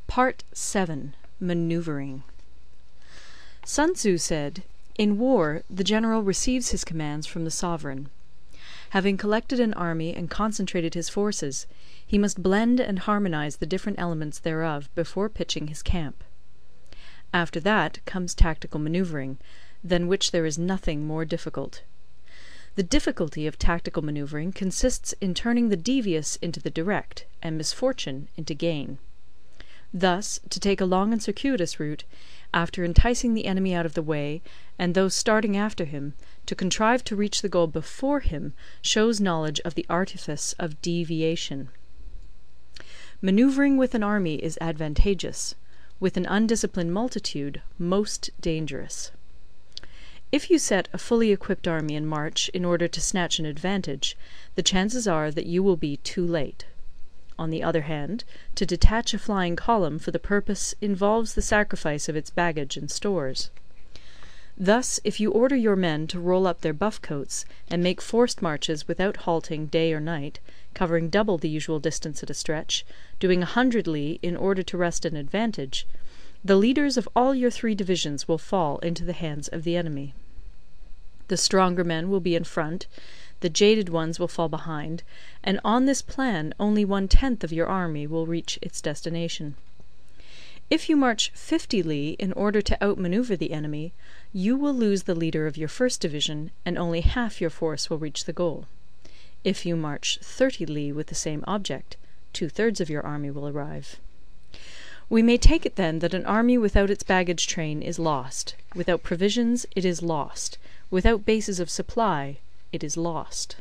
Part 7. Maneuvering. Sun Tzu said, "In war the general receives his commands from the sovereign. Having collected an army and concentrated his forces, he must blend and harmonize the different elements thereof before pitching his camp. After that comes tactical maneuvering, than which there is nothing more difficult. The difficulty of tactical maneuvering consists in turning the devious into the direct, and misfortune into gain. Thus, to take a long and circuitous route, after enticing the enemy out of the way, and those starting after him, to contrive to reach the goal before him, shows knowledge of the artifice of deviation. Manoeuvring with an army is advantageous; with an undisciplined multitude, most dangerous. If you set a fully equipped army in march in order to snatch an advantage, the chances are that you will be too late. On the other hand, to detach a flying column for the purpose involves the sacrifice of its baggage and stores. Thus, if you order your men to roll up their buff coats, and make forced marches without halting day or night, covering double the usual distance at a stretch, doing 100 li in order to wrest an advantage, the leaders of all your 3 divisions will fall into the hands of the enemy. The stronger men will be in front, the jaded ones will fall behind, and on this plan only 1/10 of your army will reach its destination. If you march 50 li in order to outmanoeuvre the enemy, you will lose the leader of your first division, and only half your force will reach the goal. If you march 30 li with the same object, 2/3 of your army will arrive. We may take it then that an army without its baggage train is lost; without provisions it is lost; without bases of supply it is lost.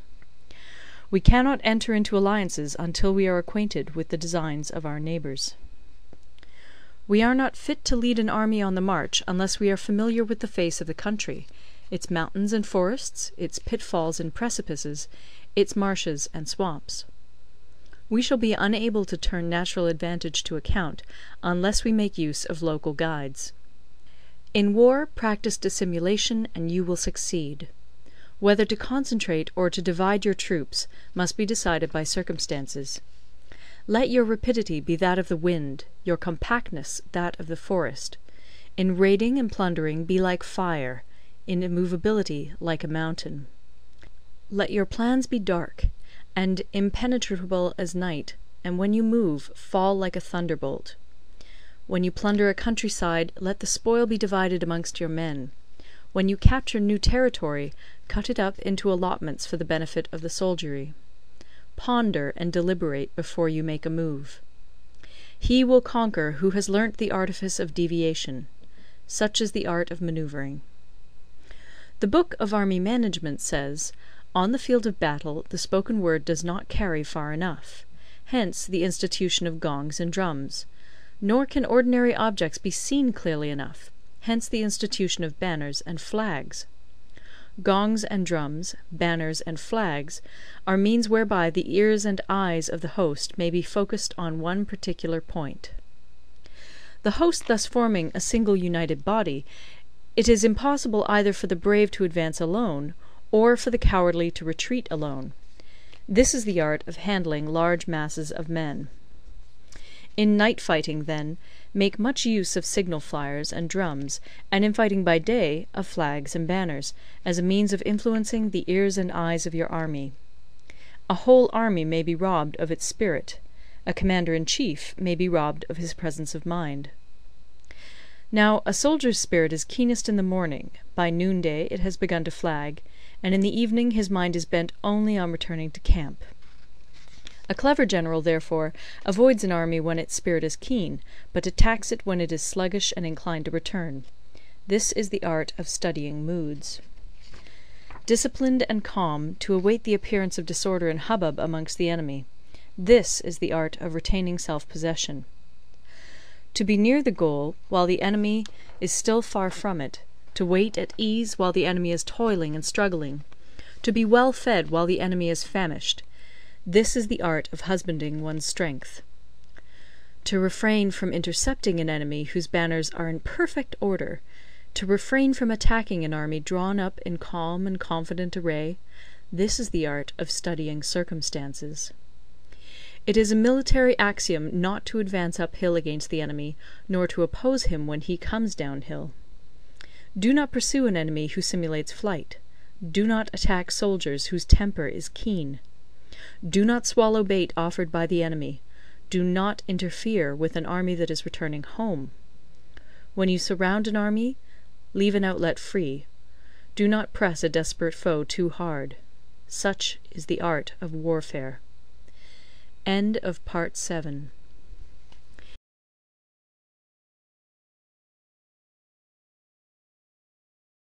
We cannot enter into alliances until we are acquainted with the designs of our neighbours. We are not fit to lead an army on the march unless we are familiar with the face of the country, its mountains and forests, its pitfalls and precipices, its marshes and swamps. We shall be unable to turn natural advantage to account unless we make use of local guides. In war, practice dissimulation and you will succeed. Whether to concentrate or to divide your troops must be decided by circumstances. Let your rapidity be that of the wind, your compactness that of the forest. In raiding and plundering be like fire, in immovability like a mountain. Let your plans be dark, and impenetrable as night, and when you move, fall like a thunderbolt. When you plunder a countryside, let the spoil be divided amongst your men. When you capture new territory, cut it up into allotments for the benefit of the soldiery. Ponder and deliberate before you make a move. He will conquer who has learnt the artifice of deviation. Such is the art of manoeuvring. The Book of Army Management says, "On the field of battle the spoken word does not carry far enough. Hence the institution of gongs and drums. Nor can ordinary objects be seen clearly enough. Hence the institution of banners and flags. Gongs and drums, banners and flags, are means whereby the ears and eyes of the host may be focused on one particular point. The host thus forming a single united body, it is impossible either for the brave to advance alone, or for the cowardly to retreat alone. This is the art of handling large masses of men. In night fighting, then, make much use of signal flyers and drums, and in fighting by day, of flags and banners, as a means of influencing the ears and eyes of your army. A whole army may be robbed of its spirit; a commander-in-chief may be robbed of his presence of mind. Now, a soldier's spirit is keenest in the morning; by noonday it has begun to flag, and in the evening his mind is bent only on returning to camp. A clever general, therefore, avoids an army when its spirit is keen, but attacks it when it is sluggish and inclined to return. This is the art of studying moods. Disciplined and calm, to await the appearance of disorder and hubbub amongst the enemy. This is the art of retaining self-possession. To be near the goal, while the enemy is still far from it; to wait at ease while the enemy is toiling and struggling; to be well fed while the enemy is famished. This is the art of husbanding one's strength. To refrain from intercepting an enemy whose banners are in perfect order; to refrain from attacking an army drawn up in calm and confident array, this is the art of studying circumstances. It is a military axiom not to advance uphill against the enemy, nor to oppose him when he comes downhill. Do not pursue an enemy who simulates flight. Do not attack soldiers whose temper is keen. Do not swallow bait offered by the enemy. Do not interfere with an army that is returning home. When you surround an army, leave an outlet free. Do not press a desperate foe too hard. Such is the art of warfare. End of Part 7.